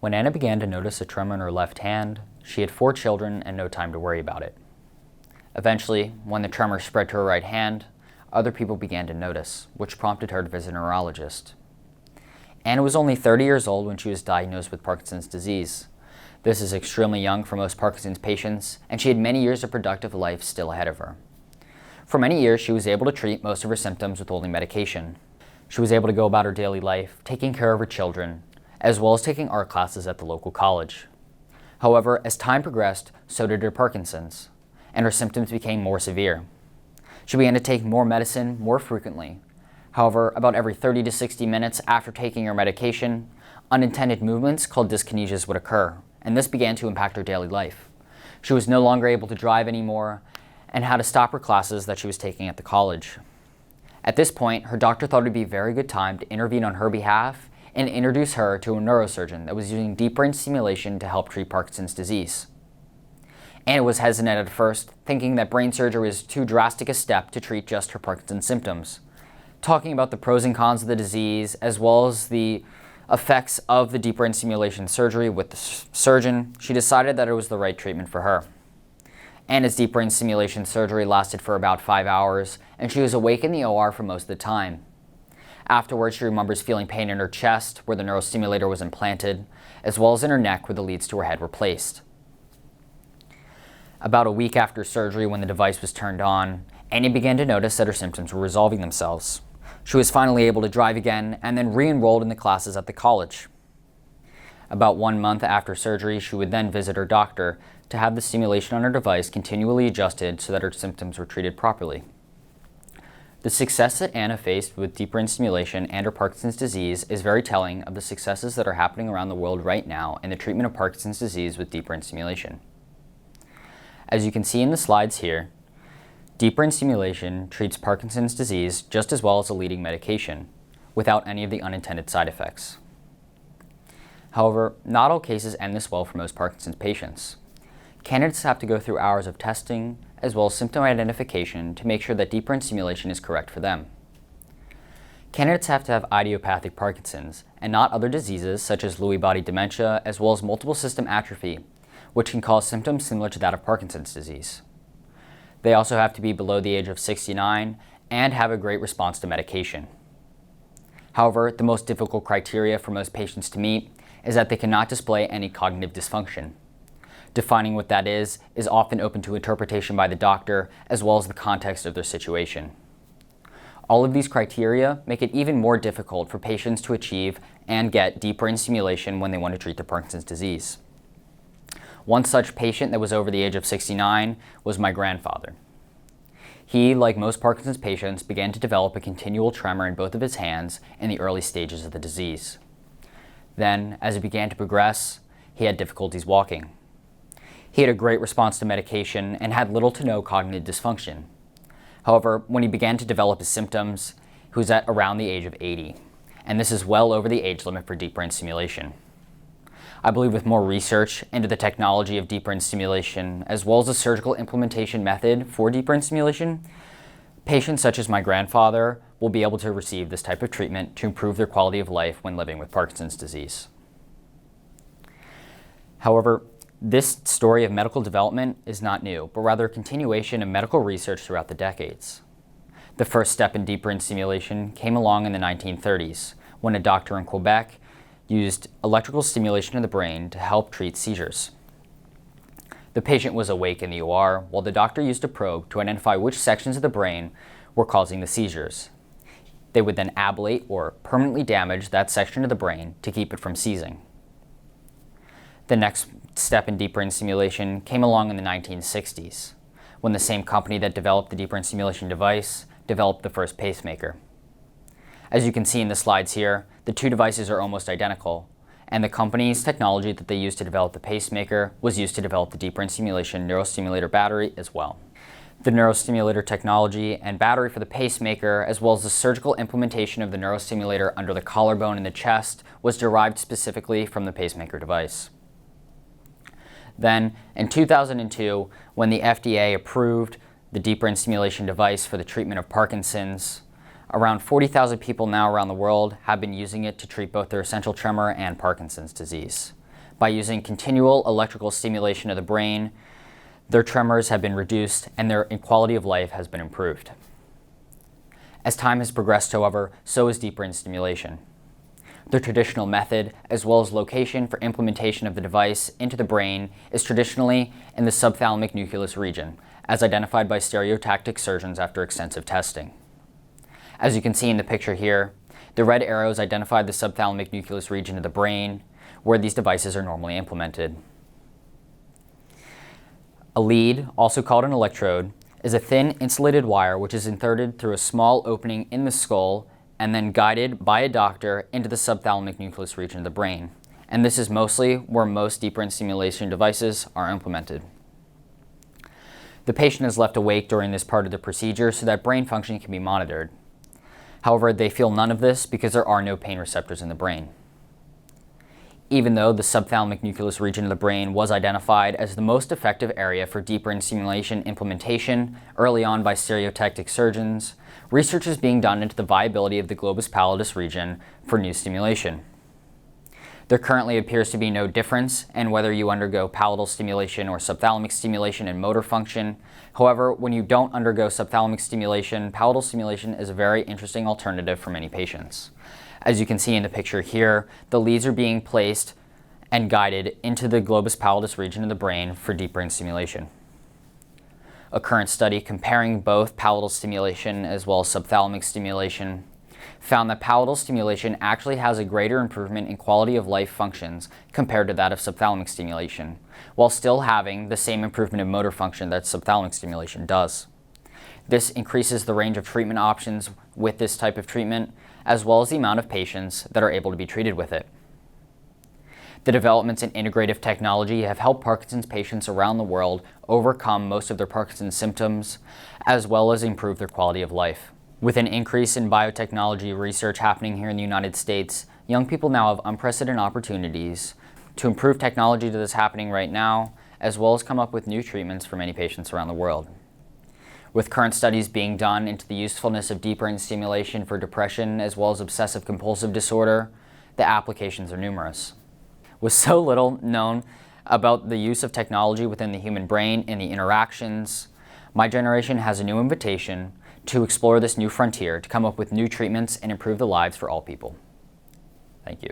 When Anna began to notice a tremor in her left hand, she had 4 children and no time to worry about it. Eventually, when the tremor spread to her right hand, other people began to notice, which prompted her to visit a neurologist. Anna was only 30 years old when she was diagnosed with Parkinson's disease. This is extremely young for most Parkinson's patients, and she had many years of productive life still ahead of her. For many years, she was able to treat most of her symptoms with only medication. She was able to go about her daily life, taking care of her children, as well as taking art classes at the local college. However, as time progressed, so did her Parkinson's, and her symptoms became more severe. She began to take more medicine more frequently. However, about every 30 to 60 minutes after taking her medication, unintended movements called dyskinesias would occur, and this began to impact her daily life. She was no longer able to drive anymore and had to stop her classes that she was taking at the college. At this point, her doctor thought it would be a very good time to intervene on her behalf and introduce her to a neurosurgeon that was using deep brain stimulation to help treat Parkinson's disease. Anna was hesitant at first, thinking that brain surgery was too drastic a step to treat just her Parkinson's symptoms. Talking about the pros and cons of the disease, as well as the effects of the deep brain stimulation surgery with the surgeon, she decided that it was the right treatment for her. Anna's deep brain stimulation surgery lasted for about 5 hours, and she was awake in the OR for most of the time. Afterwards, she remembers feeling pain in her chest where the neurostimulator was implanted, as well as in her neck where the leads to her head were placed. About a week after surgery, when the device was turned on, Annie began to notice that her symptoms were resolving themselves. She was finally able to drive again and then re-enrolled in the classes at the college. About 1 month after surgery, she would then visit her doctor to have the stimulation on her device continually adjusted so that her symptoms were treated properly. The success that Anna faced with deep brain stimulation and her Parkinson's disease is very telling of the successes that are happening around the world right now in the treatment of Parkinson's disease with deep brain stimulation. As you can see in the slides here, deep brain stimulation treats Parkinson's disease just as well as a leading medication, without any of the unintended side effects. However, not all cases end this well for most Parkinson's patients. Candidates have to go through hours of testing, as well as symptom identification to make sure that deep brain stimulation is correct for them. Candidates have to have idiopathic Parkinson's, and not other diseases such as Lewy body dementia, as well as multiple system atrophy, which can cause symptoms similar to that of Parkinson's disease. They also have to be below the age of 69 and have a great response to medication. However, the most difficult criteria for most patients to meet is that they cannot display any cognitive dysfunction. Defining what that is often open to interpretation by the doctor as well as the context of their situation. All of these criteria make it even more difficult for patients to achieve and get deep brain stimulation when they want to treat their Parkinson's disease. One such patient that was over the age of 69 was my grandfather. He, like most Parkinson's patients, began to develop a continual tremor in both of his hands in the early stages of the disease. Then, as it began to progress, he had difficulties walking. He had a great response to medication and had little to no cognitive dysfunction. However, when he began to develop his symptoms, he was at around the age of 80, and this is well over the age limit for deep brain stimulation. I believe with more research into the technology of deep brain stimulation, as well as the surgical implementation method for deep brain stimulation, patients such as my grandfather will be able to receive this type of treatment to improve their quality of life when living with Parkinson's disease. However, this story of medical development is not new, but rather a continuation of medical research throughout the decades. The first step in deep brain stimulation came along in the 1930s, when a doctor in Quebec used electrical stimulation of the brain to help treat seizures. The patient was awake in the OR, while the doctor used a probe to identify which sections of the brain were causing the seizures. They would then ablate or permanently damage that section of the brain to keep it from seizing. The next step in deep brain stimulation came along in the 1960s, when the same company that developed the deep brain stimulation device developed the first pacemaker. As you can see in the slides here, the two devices are almost identical, and the company's technology that they used to develop the pacemaker was used to develop the deep brain stimulation neurostimulator battery as well. The neurostimulator technology and battery for the pacemaker, as well as the surgical implementation of the neurostimulator under the collarbone in the chest, was derived specifically from the pacemaker device. Then, in 2002, when the FDA approved the deep brain stimulation device for the treatment of Parkinson's, around 40,000 people now around the world have been using it to treat both their essential tremor and Parkinson's disease. By using continual electrical stimulation of the brain, their tremors have been reduced and their quality of life has been improved. As time has progressed, however, so has deep brain stimulation. The traditional method, as well as location for implementation of the device into the brain, is traditionally in the subthalamic nucleus region, as identified by stereotactic surgeons after extensive testing. As you can see in the picture here, the red arrows identify the subthalamic nucleus region of the brain, where these devices are normally implemented. A lead, also called an electrode, is a thin insulated wire which is inserted through a small opening in the skull and then guided by a doctor into the subthalamic nucleus region of the brain. And this is mostly where most deep brain stimulation devices are implemented. The patient is left awake during this part of the procedure so that brain function can be monitored. However, they feel none of this because there are no pain receptors in the brain. Even though the subthalamic nucleus region of the brain was identified as the most effective area for deep brain stimulation implementation early on by stereotactic surgeons, research is being done into the viability of the globus pallidus region for new stimulation. There currently appears to be no difference in whether you undergo palatal stimulation or subthalamic stimulation in motor function. However, when you don't undergo subthalamic stimulation, palatal stimulation is a very interesting alternative for many patients. As you can see in the picture here, the leads are being placed and guided into the globus pallidus region of the brain for deep brain stimulation. A current study comparing both palatal stimulation as well as subthalamic stimulation found that palatal stimulation actually has a greater improvement in quality of life functions compared to that of subthalamic stimulation, while still having the same improvement in motor function that subthalamic stimulation does. This increases the range of treatment options with this type of treatment, as well as the amount of patients that are able to be treated with it. The developments in integrative technology have helped Parkinson's patients around the world overcome most of their Parkinson's symptoms, as well as improve their quality of life. With an increase in biotechnology research happening here in the United States, young people now have unprecedented opportunities to improve technology that is happening right now, as well as come up with new treatments for many patients around the world. With current studies being done into the usefulness of deep brain stimulation for depression as well as obsessive compulsive disorder, the applications are numerous. With so little known about the use of technology within the human brain and the interactions, my generation has a new invitation to explore this new frontier, to come up with new treatments and improve the lives for all people. Thank you.